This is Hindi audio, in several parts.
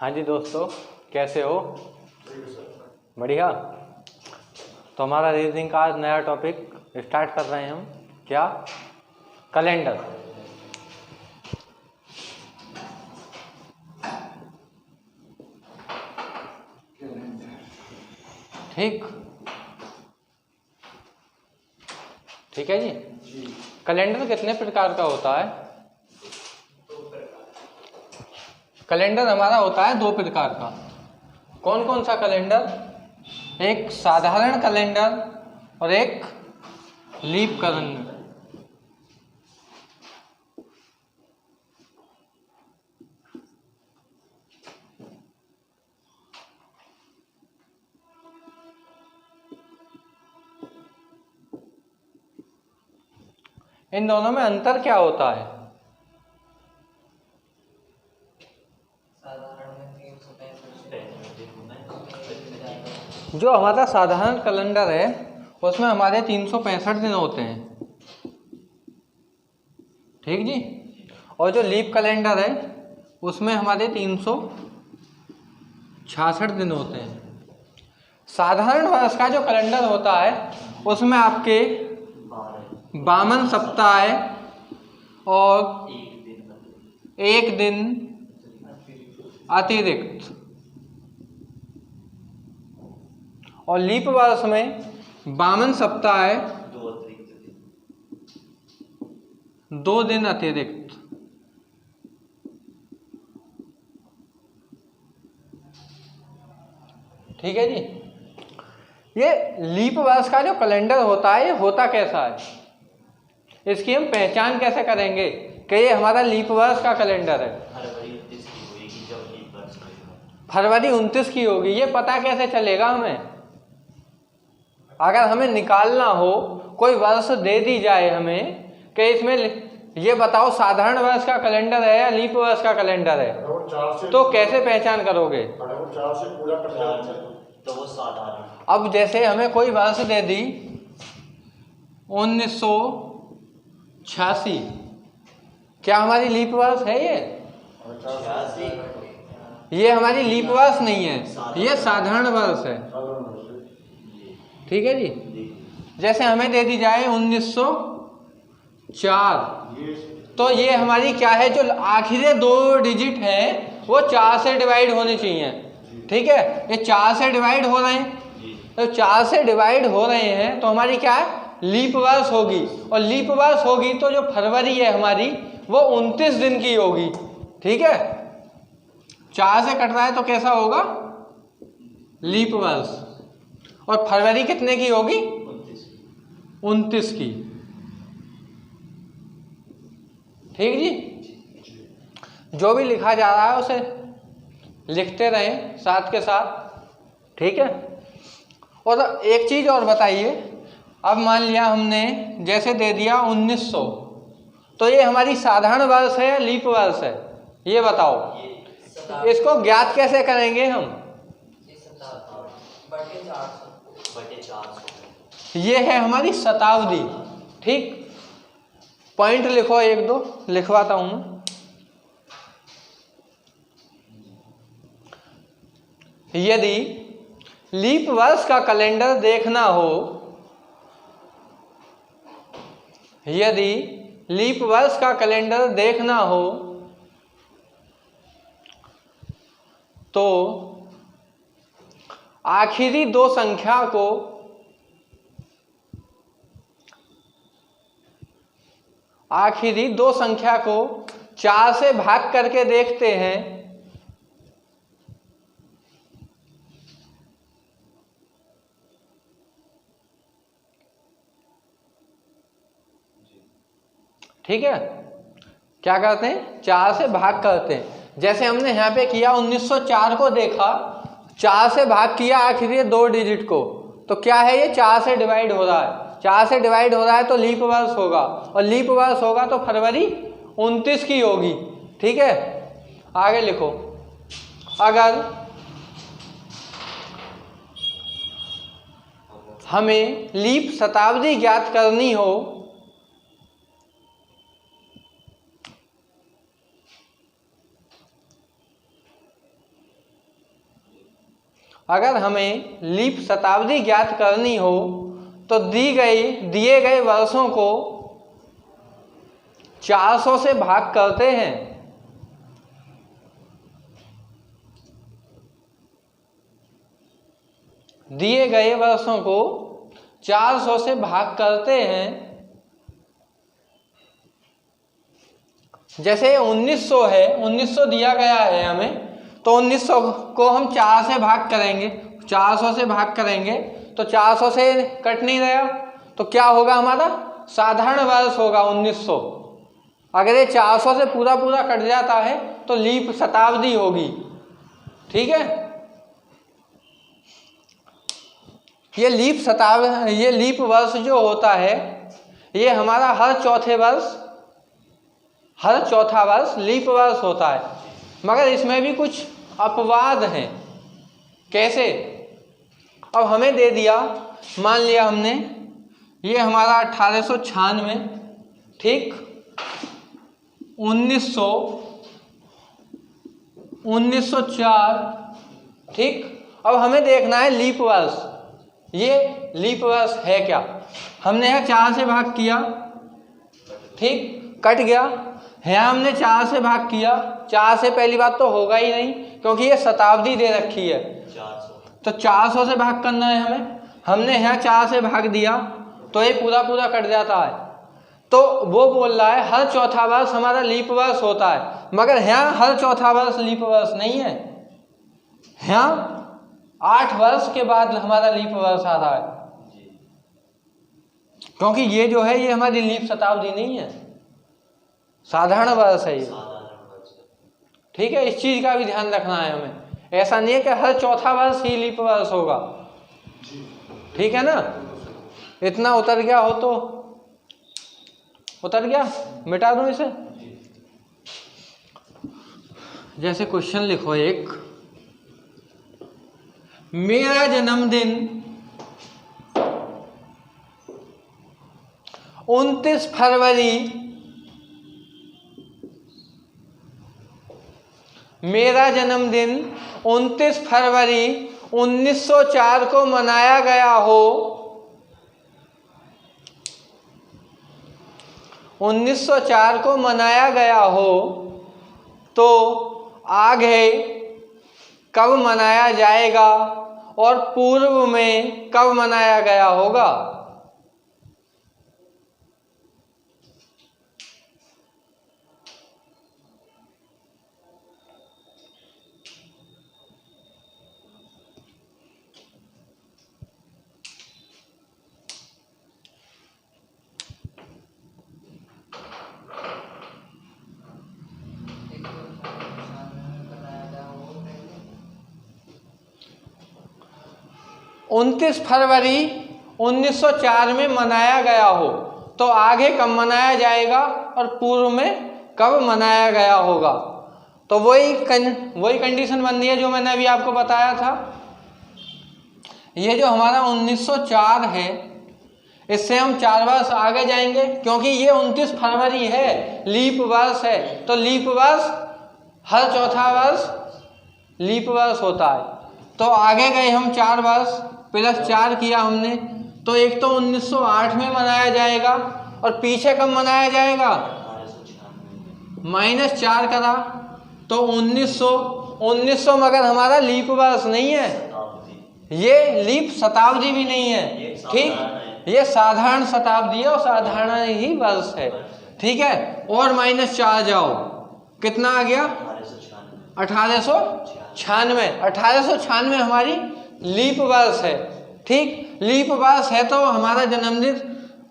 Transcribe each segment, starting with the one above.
हाँ जी दोस्तों, कैसे हो? बढ़िया। तो हमारा रीजनिंग का आज नया टॉपिक स्टार्ट कर रहे हैं हम। क्या? कैलेंडर। ठीक ठीक है जी। कैलेंडर कितने प्रकार का होता है? कैलेंडर हमारा होता है 2 प्रकार का। कौन कौन सा कैलेंडर? एक साधारण कैलेंडर और एक लीप कैलेंडर। इन दोनों में अंतर क्या होता है? जो हमारा साधारण कैलेंडर है उसमें हमारे 365 दिन होते हैं, ठीक जी। और जो लीप कैलेंडर है उसमें हमारे 366 दिन होते हैं। साधारण वर्ष का जो कैलेंडर होता है उसमें आपके 52 सप्ताह और 1 दिन अतिरिक्त, और लीप वर्ष में 52 सप्ताह 2 दिन अतिरिक्त। ठीक है जी। ये लीप वर्ष का जो कैलेंडर होता है ये होता कैसा है, इसकी हम पहचान कैसे करेंगे कि ये हमारा लीप वर्ष का कैलेंडर है? फरवरी 29 की होगी, ये पता कैसे चलेगा हमें? अगर हमें निकालना हो, कोई वर्ष दे दी जाए हमें कि इसमें ये बताओ साधारण वर्ष का कैलेंडर है या लीप वर्ष का कैलेंडर है, तो कैसे पहचान करोगे? तो वो साधारण। अब जैसे हमें कोई वर्ष दे दी 1986, क्या हमारी लीप वर्ष है ये हमारी लीप वर्ष नहीं है, ये साधारण वर्ष है। ठीक है जी। जैसे हमें दे दी जाए 1904, तो ये हमारी क्या है, जो आखिरी 2 डिजिट है वो 4 से डिवाइड होने चाहिए। ठीक है, ये 4 से डिवाइड हो रहे हैं, तो 4 से डिवाइड हो रहे हैं तो हमारी क्या है, लीप वर्ष होगी। और लीप वर्ष होगी तो जो फरवरी है हमारी वो 29 दिन की होगी। ठीक है, 4 से कट रहा है तो कैसा होगा, लीप वर्ष। और फरवरी कितने की होगी, 29 की। ठीक जी। जो भी लिखा जा रहा है उसे लिखते रहें साथ के साथ, ठीक है। और एक चीज और बताइए, अब मान लिया हमने जैसे दे दिया 1900, तो ये हमारी साधारण वर्ष है या लीप वर्ष है, ये बताओ। इसको ज्ञात कैसे करेंगे हम? ये है हमारी शताब्दी। ठीक, पॉइंट लिखो, 1-2 लिखवाता हूं मैं। यदि लीप वर्ष का कैलेंडर देखना हो, यदि लीप वर्ष का कैलेंडर देखना हो तो आखिरी 2 संख्या को आखिरी 2 संख्या को 4 से भाग करके देखते हैं। ठीक है, क्या करते हैं, 4 से भाग करते हैं। जैसे हमने यहाँ पे किया 1904 को देखा, 4 से भाग किया आखिरी 2 डिजिट को, तो क्या है, ये 4 से डिवाइड हो रहा है। 4 से डिवाइड हो रहा है तो लीप वर्ष होगा, और लीप वर्ष होगा तो फरवरी 29 की होगी। ठीक है, आगे लिखो। अगर हमें लीप शताब्दी ज्ञात करनी हो अगर हमें लीप शताब्दी ज्ञात करनी हो तो दिए गए वर्षों को 400 से भाग करते हैं। दिए गए वर्षों को 400 से भाग करते हैं। जैसे 1900 है, 1900 दिया गया है हमें, तो 1900 को हम 4 से भाग करेंगे, 400 से भाग करेंगे तो 400 से कट नहीं रहा, तो क्या होगा हमारा साधारण वर्ष होगा 1900। अगर ये 400 से पूरा पूरा कट जाता है तो लीप शताब्दी होगी। ठीक है, ये लीप वर्ष जो होता है ये हमारा हर चौथा वर्ष लीप वर्ष होता है। मगर इसमें भी कुछ अपवाद हैं। कैसे? अब हमें दे दिया, मान लिया हमने ये हमारा 1896, ठीक, 1904, ठीक। अब हमें देखना है लीप वर्ष, ये लीप वर्ष है क्या। हमने यहाँ 4 से भाग किया, ठीक, कट गया। यहाँ हमने 4 से भाग किया, 4 से पहली बात तो होगा ही नहीं क्योंकि ये शताब्दी दे रखी है, तो 400 से भाग करना है हमें। हमने यहाँ 4 से भाग दिया तो ये पूरा पूरा कट जाता है। तो वो बोल रहा है हर चौथा वर्ष हमारा लीप वर्ष होता है, मगर यहाँ हर चौथा वर्ष लीप वर्ष नहीं है। यहाँ 8 वर्ष के बाद हमारा लीप वर्ष आ रहा है, क्योंकि ये जो है ये हमारी लीप शताब्दी नहीं है, साधारण वर्ष है ये। ठीक है, इस चीज का भी ध्यान रखना है हमें। ऐसा नहीं है कि हर चौथा वर्ष ही लीप वर्ष होगा। ठीक है ना, इतना उतर गया हो तो उतर गया, मिटा दो इसे। जैसे क्वेश्चन लिखो एक, मेरा जन्मदिन 29 फरवरी, मेरा जन्मदिन 29 फरवरी 1904 को मनाया गया हो, 1904 को मनाया गया हो, तो आगे कब मनाया जाएगा और पूर्व में कब मनाया गया होगा। उनतीस फरवरी 1904 में मनाया गया हो तो आगे कब मनाया जाएगा और पूर्व में कब मनाया गया होगा। तो वही कंडीशन बन रही है जो मैंने अभी आपको बताया था। ये जो हमारा 1904 है, इससे हम 4 वर्ष आगे जाएंगे, क्योंकि ये 29 फरवरी है, लीप वर्ष है, तो लीप वर्ष हर चौथा वर्ष लीप वर्ष होता है। तो आगे गए हम 4 वर्ष, प्लस 4 किया हमने, तो एक तो 1908 में मनाया जाएगा और पीछे कब मनाया जाएगा, -4 करा तो 1900 मगर हमारा लीप वर्ष नहीं है, ये लीप शताब्दी भी नहीं है। ठीक, ये साधारण शताब्दी है और साधारण ही वर्ष है। ठीक है, और -4 जाओ, कितना आ गया 1896। 1896 हमारी लीप वर्ष है। ठीक, लीप वर्ष है तो हमारा जन्मदिन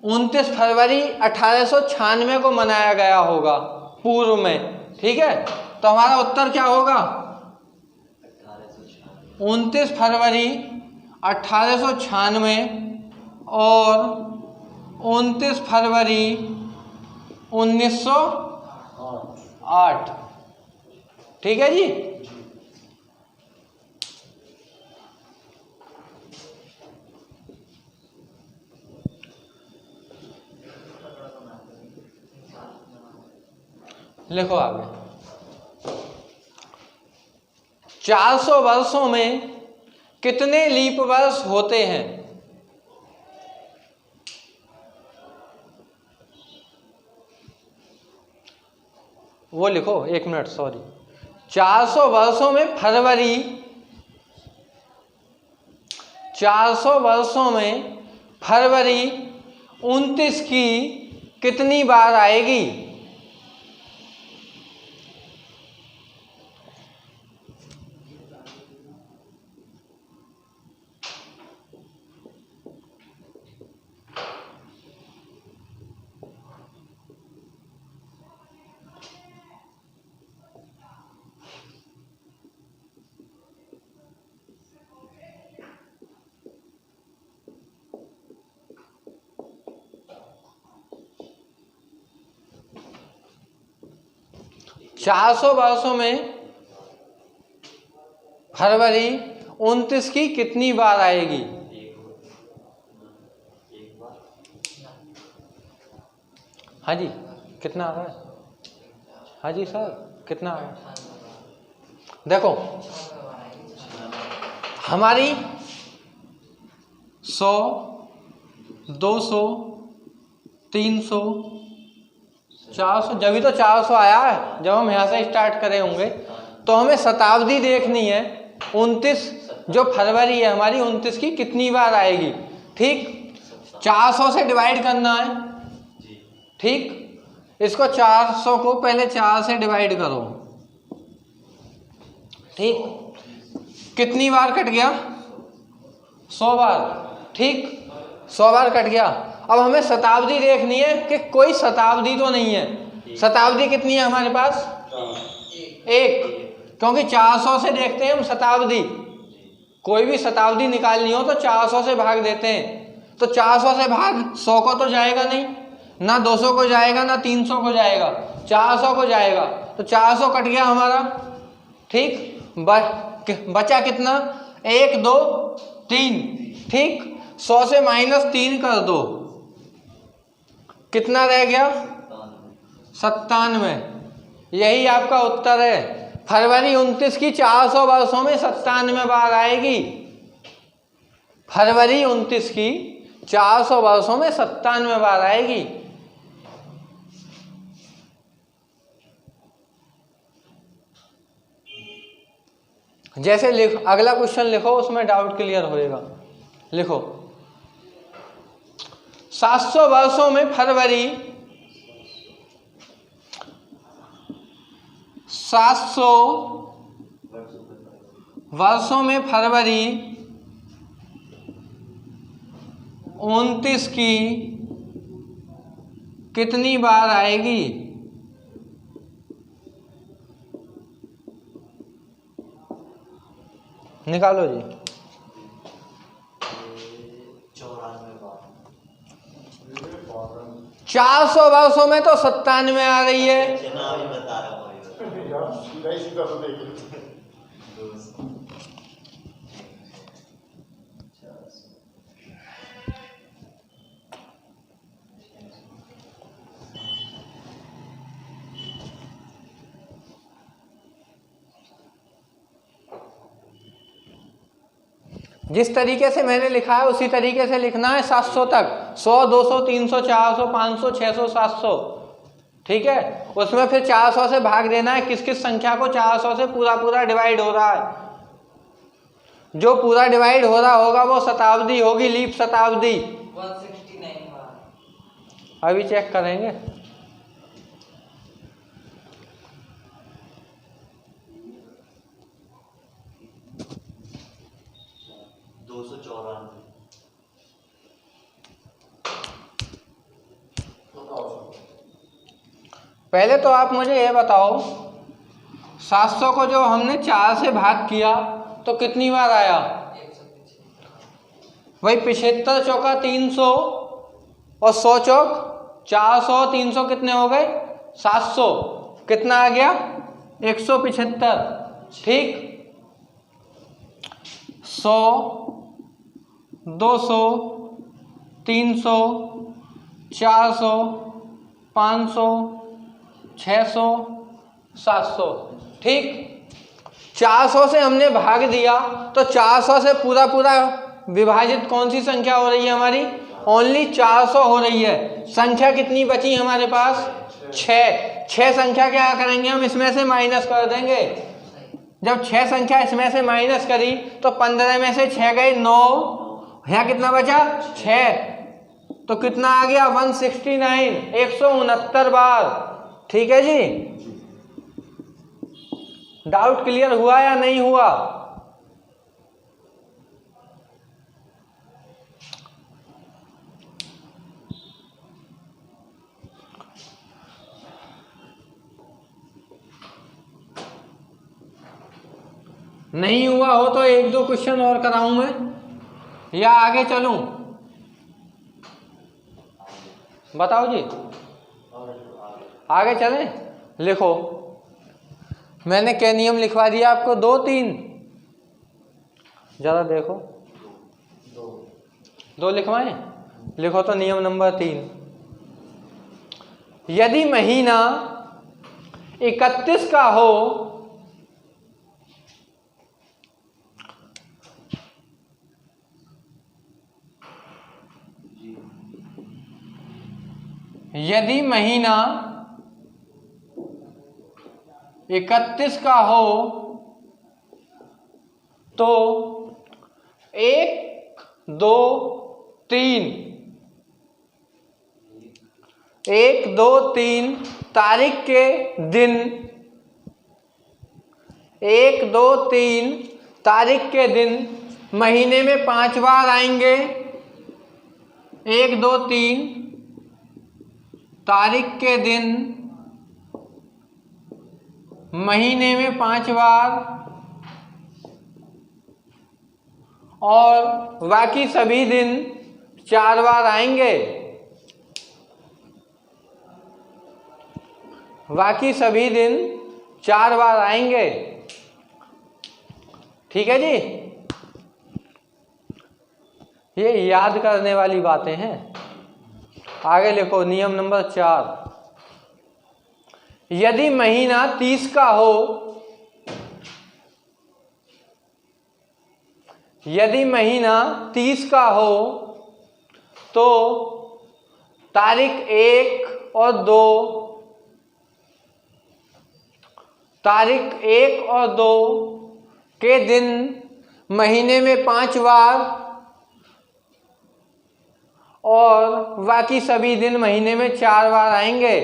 29 फरवरी 1896 को मनाया गया होगा पूर्व में। ठीक है, तो हमारा उत्तर क्या होगा 29 फरवरी 1896 और 29 फरवरी 1908। ठीक है जी। लिखो आगे, 400 वर्षों में कितने लीप वर्ष होते हैं? वो लिखो, 1 मिनट, सॉरी। 400 वर्षों में फरवरी, 400 वर्षों में फरवरी 29 की कितनी बार आएगी? चार सौ वर्षों में फरवरी 29 की कितनी बार आएगी? हाँ जी, कितना आ रहा है? हाँ जी सर, कितना आ रहा है? देखो, हमारी 100, 200, 300, 400, जब तो 400 आया है। जब हम यहाँ से स्टार्ट करे होंगे तो हमें शताब्दी देखनी है। 29 जो फरवरी है हमारी, 29 की कितनी बार आएगी? ठीक, 400 से डिवाइड करना है। ठीक, इसको 400 को पहले 4 से डिवाइड करो। ठीक, कितनी बार कट गया? 100 बार। ठीक, 100 बार कट गया। अब हमें शताब्दी देखनी है कि कोई शताब्दी तो नहीं है। शताब्दी कितनी है हमारे पास? 1, क्योंकि 400 से देखते हैं हम शताब्दी। कोई भी शताब्दी निकालनी हो तो 400 से भाग देते हैं। तो 400 से भाग 100 को तो जाएगा नहीं, ना 200 को जाएगा, ना 300 को जाएगा, 400 को जाएगा। तो 400 कट गया हमारा। ठीक, बचा कितना? 1, 2, 3। ठीक, 100 से -3 कर दो, कितना रह गया? 97। यही आपका उत्तर है। फरवरी 29 की 400 वर्षों में 97 बार आएगी। फरवरी 29 की 400 वर्षों में 97 बार आएगी। जैसे अगला क्वेश्चन लिखो, उसमें डाउट क्लियर होएगा। लिखो, 700 वर्षों में फरवरी, 700 वर्षों में फरवरी 29 की कितनी बार आएगी? निकालो जी। 400 वर्षों में तो 97 आ रही है। जिस तरीके से मैंने लिखा है उसी तरीके से लिखना है 700 तक। 100, 200, 300, 400, 500, 600, 700। ठीक है, उसमें फिर 400 से भाग देना है किस किस संख्या को 400 से पूरा डिवाइड हो रहा है। जो पूरा डिवाइड हो रहा होगा वो शताब्दी होगी, लीप शताब्दी। 169 अभी चेक करेंगे। पहले तो आप मुझे ये बताओ, 700 को जो हमने 4 से भाग किया तो कितनी बार आया? वही 75 चौका 300 और 100 चौक 400, 300 कितने हो गए? 700। कितना आ गया? 175। ठीक, 100, 200, 300, 400, 500, 600, 700। ठीक, 400 से हमने भाग दिया तो 400 से पूरा पूरा विभाजित कौन सी संख्या हो रही है हमारी? ओनली 400 हो रही है। संख्या कितनी बची हमारे पास? 6। 6 संख्या क्या करेंगे हम? इसमें से माइनस कर देंगे। जब 6 संख्या इसमें से माइनस करी तो 15 में से 6 गए 9, यहाँ कितना बचा? 6। तो कितना आ गया? 169, 169 बार। ठीक है जी, डाउट क्लियर हुआ या नहीं हुआ? नहीं हुआ हो तो 1-2 क्वेश्चन और कराऊं मैं या आगे चलूं? बताओ जी, आगे चलें? लिखो, मैंने क्या नियम लिखवा दिया आपको? 2-3 जरा देखो, 2 लिखवाएं? लिखो तो नियम नंबर 3, यदि महीना 31 का हो यदि महीना 31 का हो तो 1, 2, 3 1, 2, 3 तारीख के दिन 1, 2, 3 तारीख के दिन महीने में 5 बार आएंगे। 1, 2, 3 तारीख के दिन महीने में 5 बार और बाकी सभी दिन 4 बार आएंगे। बाकी सभी दिन 4 बार आएंगे। ठीक है जी, ये याद करने वाली बातें हैं। आगे लिखो नियम नंबर 4, यदि महीना 30 का हो यदि महीना 30 का हो तो तारीख 1 और 2 के दिन महीने में 5 बार और बाकी सभी दिन महीने में 4 बार आएंगे।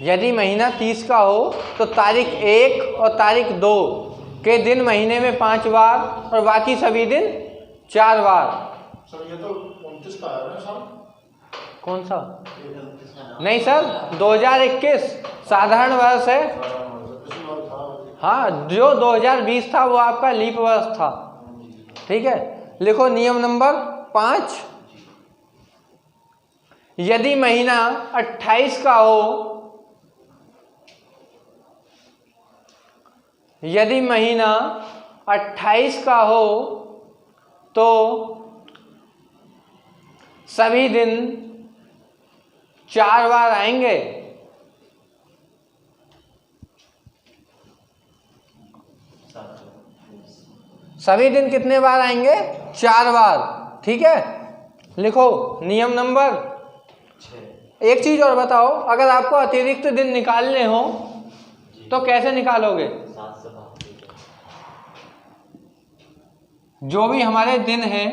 यदि महीना 30 का हो तो तारीख 1 और तारीख 2 के दिन महीने में 5 बार और बाकी सभी दिन 4 बार। सर ये तो 29 का है ना सर? कौन सा? नहीं सर, 2021 साधारण वर्ष है। हाँ, जो 2020 था वो आपका लीप वर्ष था। ठीक है, लिखो नियम नंबर 5, यदि महीना 28 का हो यदि महीना 28 का हो तो सभी दिन 4 बार आएंगे। सभी दिन कितने बार आएंगे? 4 बार। ठीक है, लिखो नियम नंबर 6। एक चीज और बताओ, अगर आपको अतिरिक्त दिन निकालने हो तो कैसे निकालोगे? जो भी हमारे दिन हैं,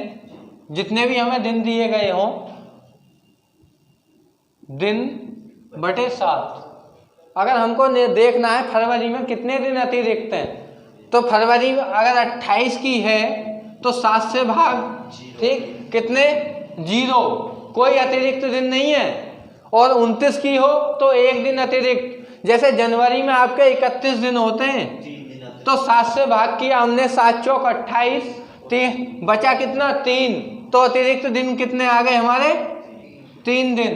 जितने भी हमें दिन दिए गए हों, दिन बटे 7। अगर हमको देखना है फरवरी में कितने दिन अतिरिक्त हैं, तो फरवरी में अगर 28 की है तो 7 से भाग। ठीक, कितने? 0, कोई अतिरिक्त दिन नहीं है। और 29 की हो तो 1 दिन अतिरिक्त। जैसे जनवरी में आपके 31 दिन होते हैं तो 7 से भाग किया हमने, 7 चौक 28, बचा कितना? 3। तो अतिरिक्त दिन कितने आ गए हमारे? 3 दिन।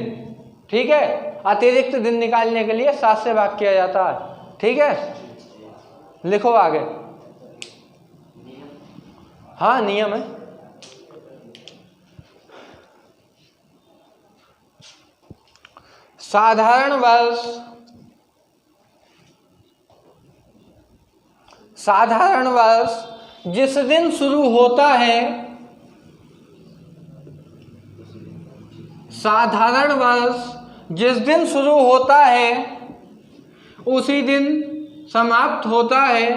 ठीक है, अतिरिक्त दिन निकालने के लिए 7 से भाग किया जाता है। ठीक है, लिखो आगे। हाँ, नियम है। साधारण वर्ष, साधारण वर्ष जिस दिन शुरू होता है, साधारण वर्ष जिस दिन शुरू होता है उसी दिन समाप्त होता है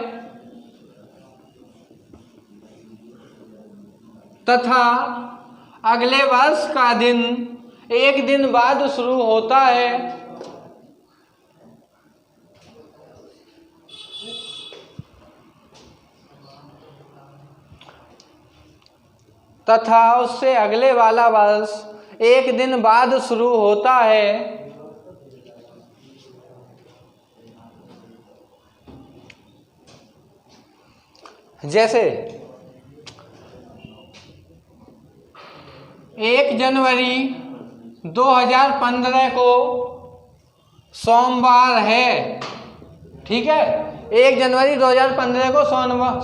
तथा अगले वर्ष का दिन एक दिन बाद शुरू होता है तथा उससे अगले वाला वर्ष एक दिन बाद शुरू होता है। जैसे 1 जनवरी 2015 को सोमवार है, ठीक है, 1 जनवरी 2015 को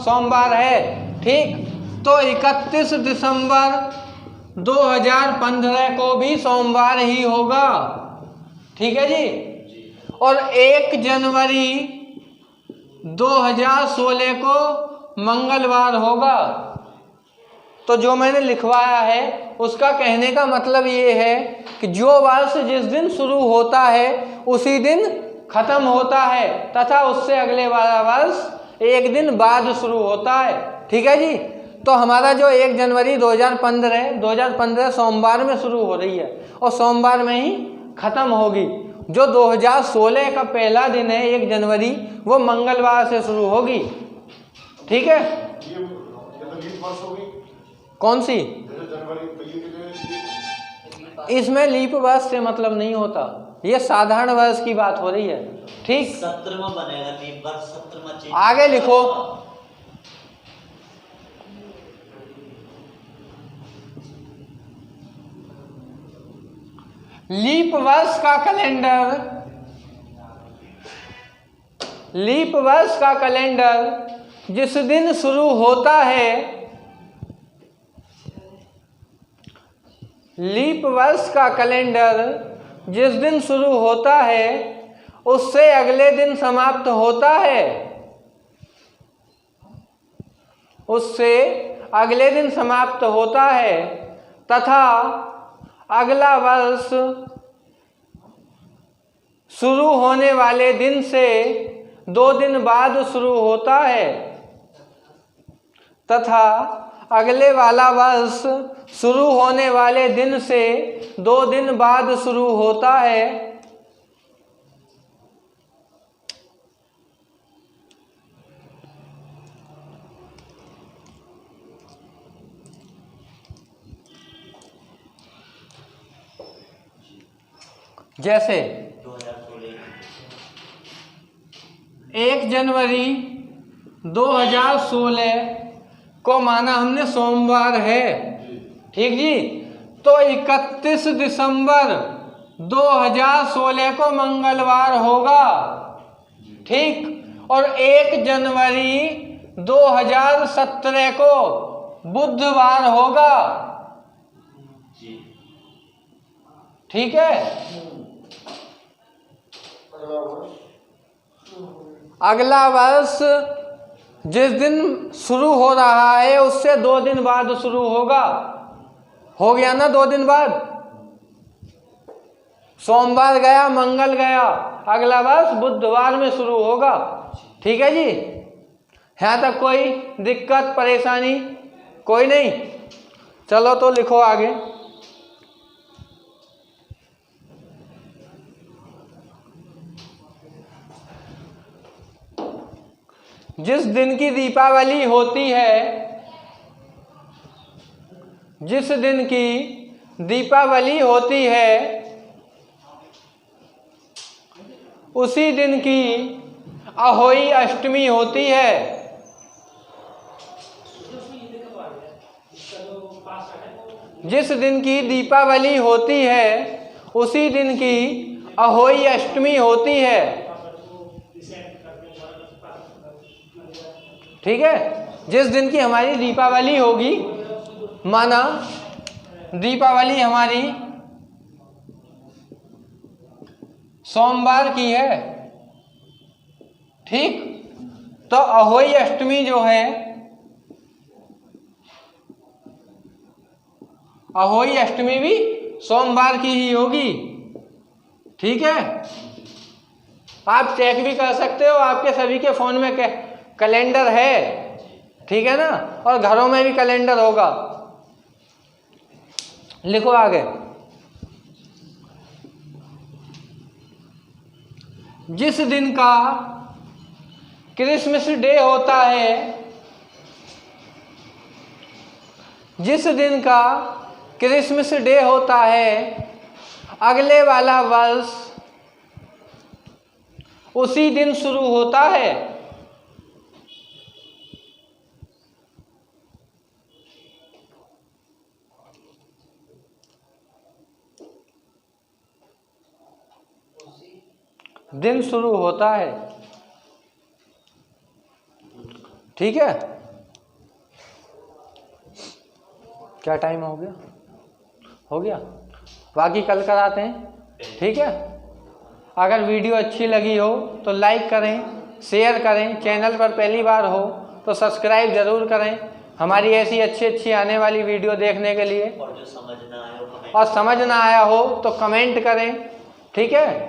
सोमवार है, ठीक। तो 31 दिसंबर 2015 को भी सोमवार ही होगा, ठीक है जी। और 1 जनवरी 2016 को मंगलवार होगा। तो जो मैंने लिखवाया है उसका कहने का मतलब ये है कि जो वर्ष जिस दिन शुरू होता है उसी दिन खत्म होता है तथा उससे अगले वाला वर्ष एक दिन बाद शुरू होता है, ठीक है जी। तो हमारा जो 1 जनवरी 2015 सोमवार में शुरू हो रही है और सोमवार में ही खत्म होगी। जो 2016 का पहला दिन है 1 जनवरी, वो मंगलवार से शुरू होगी, ठीक है। ये तो लीप वर्ष होगी। कौन सी? जनवरी। इसमें लीप वर्ष से मतलब नहीं होता, ये साधारण वर्ष की बात हो रही है, ठीक। 17वां बनेगा लीप वर्ष, 17वां। आगे लिखो, लीप वर्ष का कैलेंडर, लीप वर्ष का कैलेंडर जिस दिन शुरू होता है, लीप वर्ष का कैलेंडर जिस दिन शुरू होता है उससे अगले दिन समाप्त होता है, उससे अगले दिन समाप्त होता है तथा अगला वर्ष शुरू होने वाले दिन से 2 दिन बाद शुरू होता है तथा अगले वाला वर्ष शुरू होने वाले दिन से 2 दिन बाद शुरू होता है। जैसे 1 जनवरी 2016 को माना हमने सोमवार है, ठीक जी। तो 31 दिसंबर 2016 को मंगलवार होगा, ठीक। और 1 जनवरी 2017 को बुधवार होगा, ठीक है। अगला वर्ष जिस दिन शुरू हो रहा है उससे 2 दिन बाद शुरू होगा, हो गया ना, 2 दिन बाद। सोमवार गया, मंगल गया, अगला वर्ष बुधवार में शुरू होगा, ठीक है जी। यहाँ तक कोई दिक्कत परेशानी कोई नहीं? चलो तो लिखो आगे। जिस दिन की दीपावली होती है, जिस दिन की दीपावली होती है उसी दिन की अहोई अष्टमी होती है। जिस दिन की दीपावली होती है उसी दिन की अहोई अष्टमी होती है, ठीक है। जिस दिन की हमारी दीपावली होगी, माना दीपावली हमारी सोमवार की है। ठीक, तो अहोई अष्टमी जो है, अहोई अष्टमी भी सोमवार की ही होगी। ठीक है, आप चेक भी कर सकते हो, आपके सभी के फोन में कैलेंडर है। ठीक है ना, और घरों में भी कैलेंडर होगा। लिखो आगे। जिस दिन का क्रिसमस डे होता है, जिस दिन का क्रिसमस डे होता है, अगले वाला वर्ष उसी दिन शुरू होता है। दिन शुरू होता है। ठीक है, क्या टाइम हो गया? हो गया, बाकी कल कराते हैं। ठीक है, अगर वीडियो अच्छी लगी हो तो लाइक करें, शेयर करें, चैनल पर पहली बार हो तो सब्सक्राइब ज़रूर करें हमारी ऐसी अच्छी आने वाली वीडियो देखने के लिए। और जो समझ ना आए हो और समझ ना आया हो तो कमेंट करें। ठीक है।